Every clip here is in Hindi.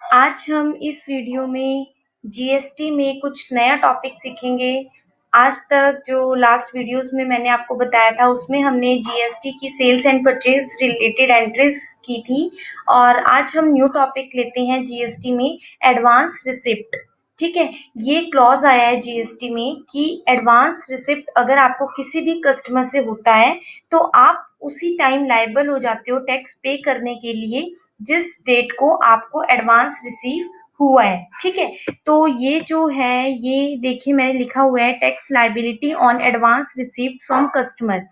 आज हम इस वीडियो में जीएसटी में कुछ नया टॉपिक सीखेंगे। आज तक जो लास्ट वीडियोस में मैंने आपको बताया था उसमें हमने जीएसटी की sales and purchase related entries की थी और आज हम न्यू टॉपिक लेते हैं जीएसटी में एडवांस रिसिप्ट। ठीक है, ये क्लॉज आया है जीएसटी में कि एडवांस रिसिप्ट अगर आपको किसी भी कस्टमर से होता है तो आप उसी टाइम लायबल हो जाते हो टैक्स पे करने के लिए जिस डेट को आपको एडवांस रिसीव हुआ है। ठीक है, तो ये जो है ये देखिए मैंने लिखा हुआ है tax liability on advance received from customer.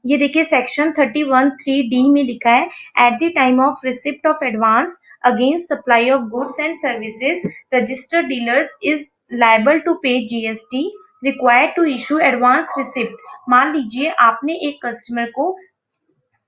ये देखिए सेक्शन 31(3)(d) में लिखा है at the time of receipt of advance against supply of goods and services registered dealers is liable to pay GST required to issue advance receipt. मान लीजिए आपने एक कस्टमर को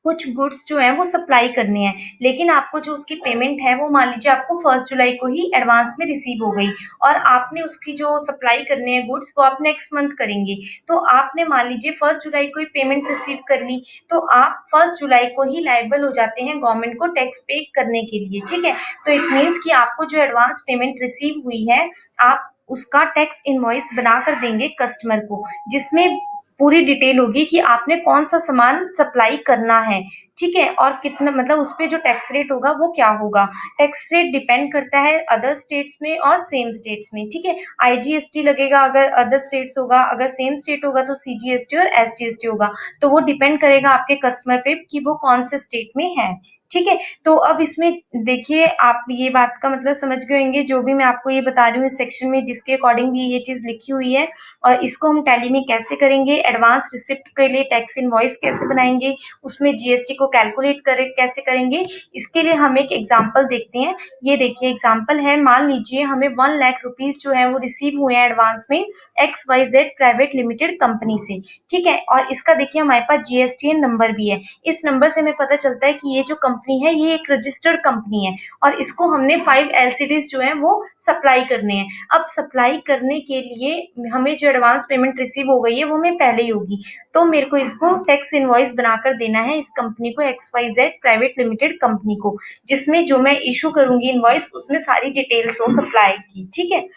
कुछ गुड्स जो है वो सप्लाई करने हैं, लेकिन आपको जो उसकी पेमेंट है वो मान लीजिए आपको 1 जुलाई को ही एडवांस में रिसीव हो गई और आपने उसकी जो सप्लाई करने हैं गुड्स वो आप नेक्स्ट मंथ करेंगे। तो आपने मान लीजिए 1 जुलाई को ही पेमेंट रिसीव कर ली, तो आप 1 जुलाई को ही लायबल हो जाते हैं गवर्नमेंट को टैक्स पे करने के लिए। ठीक है, तो इट मीन्स कि आपको जो एडवांस पेमेंट रिसीव हुई है आप उसका टैक्स इनवॉइस बनाकर देंगे कस्टमर को, जिसमें पूरी डिटेल होगी कि आपने कौन सा सामान सप्लाई करना है। ठीक है, और कितना मतलब उस पे जो टैक्स रेट होगा वो क्या होगा। टैक्स रेट डिपेंड करता है अदर स्टेट्स में और सेम स्टेट्स में। ठीक है, आईजीएसटी लगेगा अगर अदर स्टेट्स होगा, अगर सेम स्टेट होगा तो सीजीएसटी और एसजीएसटी होगा। तो वो डिपेंड करेगा आपके कस्टमर पे कि वो कौन से स्टेट में है। ठीक है, तो अब इसमें देखिए आप ये बात का मतलब समझ गए होंगे जो भी मैं आपको ये बता रही हूँ इस सेक्शन में जिसके अकॉर्डिंग भी ये चीज लिखी हुई है। और इसको हम टैली में कैसे करेंगे, एडवांस रिसिप्ट के लिए टैक्स इनवॉइस कैसे बनाएंगे, उसमें जीएसटी को कैलकुलेट करे कैसे करेंगे, इसके लिए हम एक एग्जांपल देखते हैं। ये देखिए एग्जांपल है, मान लीजिए हमें 1 लाख रुपीज जो है वो रिसीव हुए हैं एडवांस में XYZ प्राइवेट लिमिटेड कंपनी से। ठीक है, और इसका देखिए हमारे पास जीएसटीएन नंबर भी है। इस नंबर से हमें पता चलता है कि ये जो कंपनी है ये एक रजिस्टर्ड कंपनी है और इसको हमने 5 LCDs जो है वो सप्लाई करने हैं। अब सप्लाई करने के लिए हमें जो एडवांस पेमेंट रिसीव हो गई है वो हमें पहले ही होगी, तो मेरे को इसको टैक्स इनवॉइस बनाकर देना है इस कंपनी को XYZ प्राइवेट लिमिटेड कंपनी को, जिसमें जो मैं इशू करूंगी इनवॉइस उसमें सारी डिटेल्स हो सप्लाई की। ठीक है,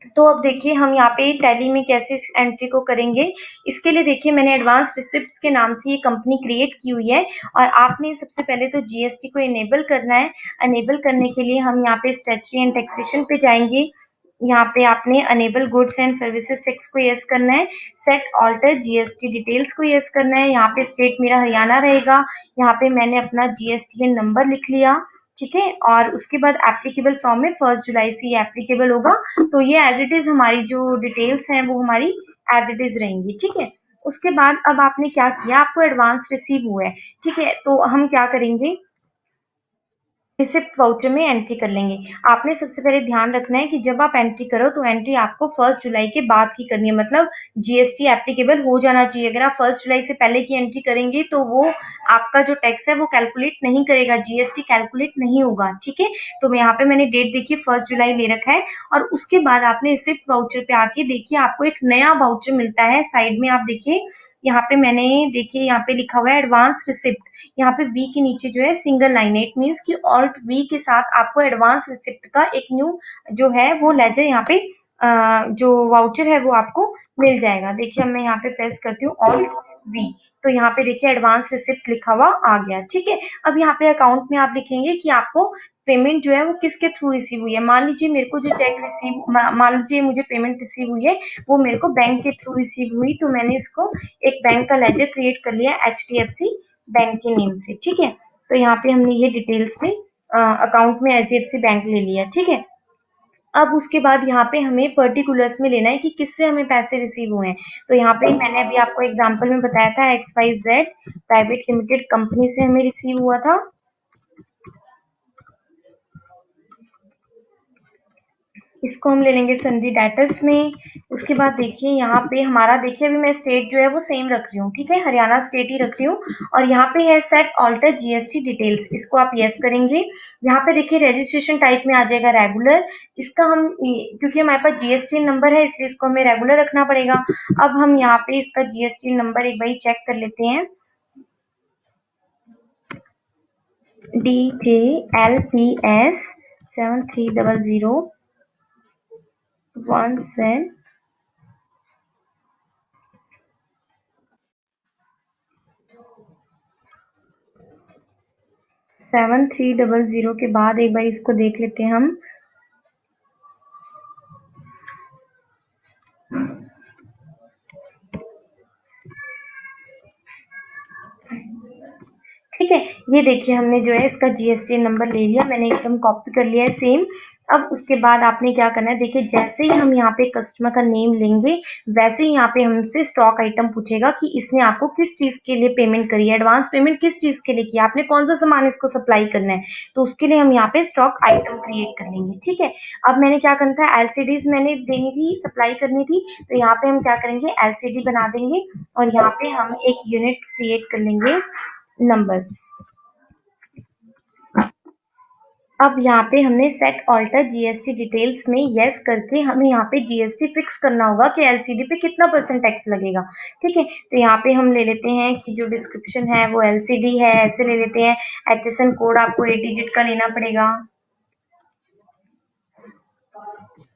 तो अब देखिए हम यहाँ पे टैली में कैसे इस एंट्री को करेंगे। इसके लिए देखिए मैंने एडवांस रिसिप्ट्स के नाम से ये कंपनी क्रिएट की हुई है और आपने सबसे पहले तो जीएसटी को इनेबल करना है। अनेबल करने के लिए हम यहाँ पे स्टैट्यूटरी एंड टैक्सेशन पे जाएंगे। यहाँ पे आपने enable goods and services tax को यस करना है, सेट ऑल्टर जीएसटी डिटेल्स को यस करना है। यहाँ पे स्टेट मेरा हरियाणा रहेगा। यहाँ पे मैंने अपना जीएसटीएन नंबर लिख लिया। ठीक है, और उसके बाद एप्लीकेबल फॉर्म में 1 जुलाई से ये एप्लीकेबल होगा, तो ये एज इट इज हमारी जो डिटेल्स हैं वो हमारी एज इट इज रहेंगी। ठीक है, उसके बाद अब आपने क्या किया, आपको एडवांस रिसीव हुआ है। ठीक है, तो हम क्या करेंगे, रिसिप्ट वाउचर में एंट्री कर लेंगे। आपने सबसे पहले ध्यान रखना है कि जब आप एंट्री करो तो एंट्री आपको 1 जुलाई के बाद की करनी है, मतलब जीएसटी एप्लीकेबल हो जाना चाहिए। अगर आप 1 जुलाई से पहले की एंट्री करेंगे तो वो आपका जो टैक्स है वो कैलकुलेट नहीं करेगा, जीएसटी कैलकुलेट नहीं होगा। ठीक है, तो यहाँ पे मैंने डेट देखिए 1 जुलाई ले रखा है और उसके बाद आपने रिसिप्ट वाउचर पे आके देखिए आपको एक नया वाउचर मिलता है। साइड में आप देखिए यहाँ पे मैंने देखिए यहाँ पे लिखा हुआ है एडवांस रिसिप्ट। यहाँ पे वी के नीचे जो है सिंगल लाइन है, इट मीन्स कि ऑल्ट वी के साथ आपको एडवांस रिसिप्ट का एक न्यू जो है वो लेजर यहाँ पे जो वाउचर है वो आपको मिल जाएगा। देखिए मैं यहाँ पे प्रेस करती हूँ ऑल्ट वी, तो यहाँ पे देखिए एडवांस रिसिप्ट लिखा हुआ आ गया। ठीक है, अब यहाँ पे अकाउंट में आप लिखेंगे कि आपको पेमेंट जो है वो किसके थ्रू रिसीव हुई है। मान लीजिए मेरे को जो चेक रिसीव मान लीजिए मुझे पेमेंट रिसीव हुई है वो मेरे को बैंक के थ्रू रिसीव हुई, तो मैंने इसको एक बैंक का लेजर क्रिएट कर लिया HDFC बैंक के नेम से। ठीक है, तो यहाँ पे हमने ये डिटेल्स में अकाउंट में HDFC बैंक ले लिया। ठीक है, अब उसके बाद यहाँ पे हमें पर्टिकुलर्स में लेना है कि किससे हमें पैसे रिसीव हुए हैं। तो यहाँ पे मैंने अभी आपको एग्जांपल में बताया था XYZ प्राइवेट लिमिटेड कंपनी से हमें रिसीव हुआ था। इसको हम ले लेंगे सन्डी डेटर्स में। उसके बाद देखिए यहाँ पे हमारा देखिए अभी मैं स्टेट जो है वो सेम रख रही हूँ। ठीक है, हरियाणा स्टेट ही रख रही हूँ और यहाँ पे है सेट ऑल्टर जीएसटी डिटेल्स, इसको आप यस करेंगे। यहाँ पे देखिए रजिस्ट्रेशन टाइप में आ जाएगा रेगुलर। इसका हम क्योंकि हमारे पास जीएसटी नंबर है इसलिए इसको हमें रेगुलर रखना पड़ेगा। अब हम यहाँ पे इसका जीएसटी नंबर एक बार चेक कर लेते हैं, DJLPS 730017 7300 के बाद एक बार इसको देख लेते हैं हम। ठीक है, ये देखिए हमने जो है इसका जीएसटी नंबर ले लिया, मैंने एकदम कॉपी कर लिया है सेम। अब उसके बाद आपने क्या करना है, देखिए जैसे ही हम यहाँ पे कस्टमर का नेम लेंगे वैसे ही यहाँ पे हमसे स्टॉक आइटम पूछेगा कि इसने आपको किस चीज के लिए पेमेंट करी है, एडवांस पेमेंट किस चीज के लिए किया, आपने कौन सा सामान इसको सप्लाई करना है, तो उसके लिए हम यहाँ पे स्टॉक आइटम क्रिएट कर लेंगे। ठीक है, अब मैंने क्या करना था, एलसीडीज मैंने देनी थी, सप्लाई करनी थी, तो यहाँ पे हम क्या करेंगे, एलसीडी बना देंगे और यहाँ पे हम एक यूनिट क्रिएट कर लेंगे नंबर्स। अब यहाँ पे हमने सेट ऑल्टर जीएसटी डिटेल्स में यस करके हमें यहाँ पे जीएसटी फिक्स करना होगा कि एलसीडी पे कितना % टैक्स लगेगा। ठीक है, तो यहाँ पे हम ले लेते हैं कि जो डिस्क्रिप्शन है वो एलसीडी है, ऐसे ले लेते हैं। एचएसएन कोड आपको 8 डिजिट का लेना पड़ेगा,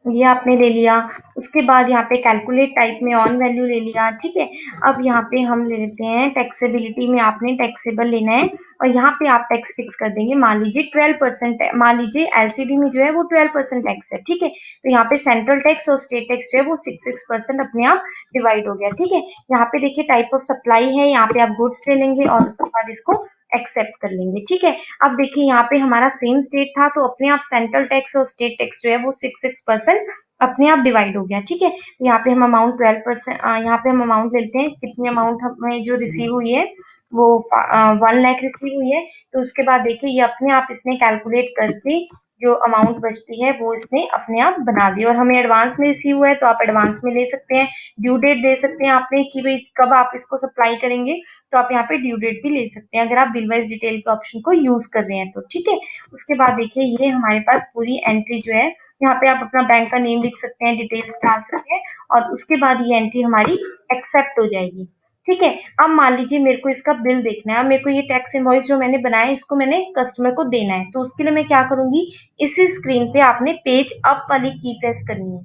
ये आपने ले लिया। उसके बाद यहाँ पे कैलकुलेट टाइप में ऑन वैल्यू ले लिया। ठीक है, अब यहाँ पे हम ले लेते हैं टैक्सेबिलिटी में आपने टैक्सेबल लेना है और यहाँ पे आप टैक्स फिक्स कर देंगे, मान लीजिए 12%, मान लीजिए एलसीडी में जो है वो 12% टैक्स है। ठीक है, तो यहाँ पे सेंट्रल टैक्स और स्टेट टैक्स जो है वो 6% अपने आप डिवाइड हो गया। ठीक है, यहाँ पे देखिए टाइप ऑफ सप्लाई है, यहाँ पे आप गुड्स ले लेंगे और उसके बाद इसको एक्सेप्ट कर लेंगे। ठीक है, अब देखिए यहाँ पे हमारा सेम स्टेट था तो अपने आप सेंट्रल टैक्स और स्टेट टैक्स जो है वो 6% अपने आप डिवाइड हो गया। ठीक है, यहाँ पे हम अमाउंट 12%, यहाँ पे हम अमाउंट लेते हैं, कितनी अमाउंट हमें जो रिसीव हुई है वो 1 लाख रिसीव हुई है। तो उसके बाद देखिए ये अपने आप इसने कैलकुलेट करके जो अमाउंट बचती है वो इसने अपने आप बना दी, और हमें एडवांस में रिसीव हुआ है तो आप एडवांस में ले सकते हैं। ड्यू डेट दे सकते हैं आपने कि भाई कब आप इसको सप्लाई करेंगे, तो आप यहाँ पे ड्यू डेट भी ले सकते हैं अगर आप बिल वाइज डिटेल के ऑप्शन को यूज कर रहे हैं तो। ठीक है, उसके बाद देखिए ये हमारे पास पूरी एंट्री जो है, यहाँ पे आप अपना बैंक का नेम लिख सकते हैं, डिटेल्स डाल सकते हैं और उसके बाद ये एंट्री हमारी एक्सेप्ट हो जाएगी। ठीक है, अब मान लीजिए मेरे को इसका बिल देखना है, मेरे को ये टैक्स इनवॉइस जो मैंने बनाया इसको मैंने कस्टमर को देना है, तो उसके लिए मैं क्या करूंगी, इसी स्क्रीन पे आपने पेज अप वाली की प्रेस करनी है।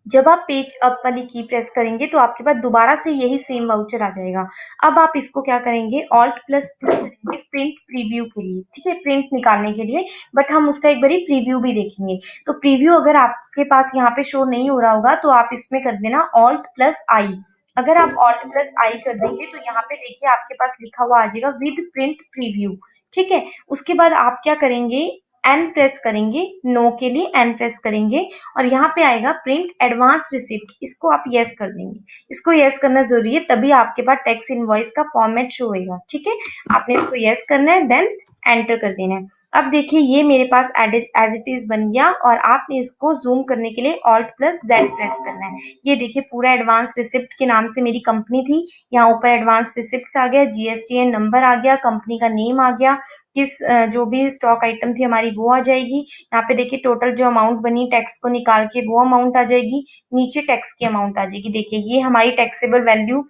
जब आप पेज अप वाली की प्रेस करेंगे तो आपके पास दोबारा से यही सेम वाउचर आ जाएगा। अब आप इसको क्या करेंगे, ऑल्ट प्लस करेंगे प्रिंट प्रीव्यू के लिए। ठीक है, प्रिंट निकालने के लिए, बट हम उसका एक बारी प्रीव्यू भी देखेंगे। तो प्रीव्यू अगर आपके पास यहाँ पे शो नहीं हो रहा होगा तो आप इसमें कर देना ऑल्ट प्लस आई। अगर आप ऑल्ट प्लस आई कर देंगे तो यहाँ पे देखिए आपके पास लिखा हुआ आ जाएगा विद प्रिंट प्रीव्यू। ठीक है, उसके बाद आप क्या करेंगे, एन प्रेस करेंगे, नो के लिए एन प्रेस करेंगे और यहाँ पे आएगा प्रिंट एडवांस रिसिप्ट, इसको आप यस कर देंगे। इसको यस करना जरूरी है, तभी आपके पास टैक्स इनवॉइस का फॉर्मेट शो होगा। ठीक है, आपने इसको यस करना है, देन एंटर कर देना है। अब देखिए ये मेरे पास एज इट इज बन गया और आपने इसको जूम करने के लिए ऑल्ट प्लस जेड प्रेस करना है। ये देखिए पूरा एडवांस रिसिप्ट के नाम से मेरी कंपनी थी, यहाँ ऊपर एडवांस रिसिप्ट आ गया, जीएसटीएन नंबर आ गया, कंपनी का नेम आ गया, किस जो भी स्टॉक आइटम थी हमारी वो आ जाएगी। यहाँ पे देखिए टोटल जो अमाउंट बनी टैक्स को निकाल के वो अमाउंट आ जाएगी, नीचे टैक्स की अमाउंट आ जाएगी। देखिए ये हमारी टैक्सेबल वैल्यू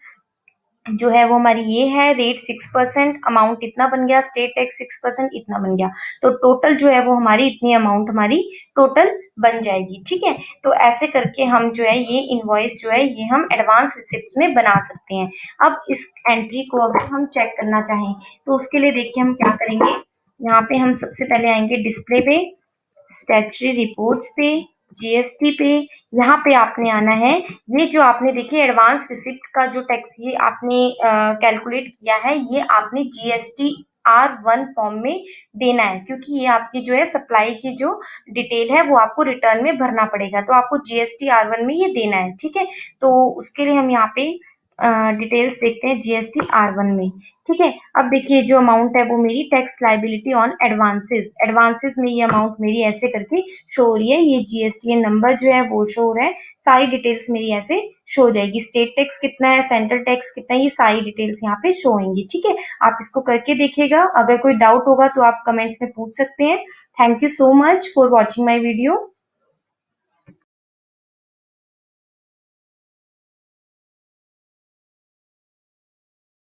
जो है वो हमारी ये है, रेट 6%, अमाउंट इतना बन गया, स्टेट टैक्स 6% इतना बन गया, तो टोटल जो है वो हमारी इतनी अमाउंट हमारी टोटल बन जाएगी। ठीक है, तो ऐसे करके हम जो है ये इनवॉइस जो है ये हम एडवांस रिसिप्ट में बना सकते हैं। अब इस एंट्री को अगर हम चेक करना चाहें तो उसके लिए देखिए हम क्या करेंगे, यहाँ पे हम सबसे पहले आएंगे डिस्प्ले पे, स्टैट्यूटरी रिपोर्ट्स पे, जीएसटी पे, यहाँ पे आपने आना है। ये जो आपने देखिए एडवांस रिसिप्ट का जो टैक्स ये आपने कैलकुलेट किया है, ये आपने जीएसटी R1 फॉर्म में देना है, क्योंकि ये आपकी जो है सप्लाई की जो डिटेल है वो आपको रिटर्न में भरना पड़ेगा, तो आपको जीएसटी R1 में ये देना है। ठीक है, तो उसके लिए हम यहाँ पे डिटेल्स देखते हैं जीएसटी R1 में। ठीक है, अब देखिए जो अमाउंट है वो मेरी tax liability on advances, advances में ये अमाउंट मेरी ऐसे करके शो हो रही है, ये जीएसटीएन नंबर जो है वो शो हो रहा है, सारी डिटेल्स मेरी ऐसे शो हो जाएगी, स्टेट टैक्स कितना है, सेंट्रल टैक्स कितना है, ये सारी डिटेल्स यहाँ पे शो होंगी। ठीक है, आप इसको करके देखिएगा, अगर कोई डाउट होगा तो आप कमेंट्स में पूछ सकते हैं। Thank you so much for watching my video.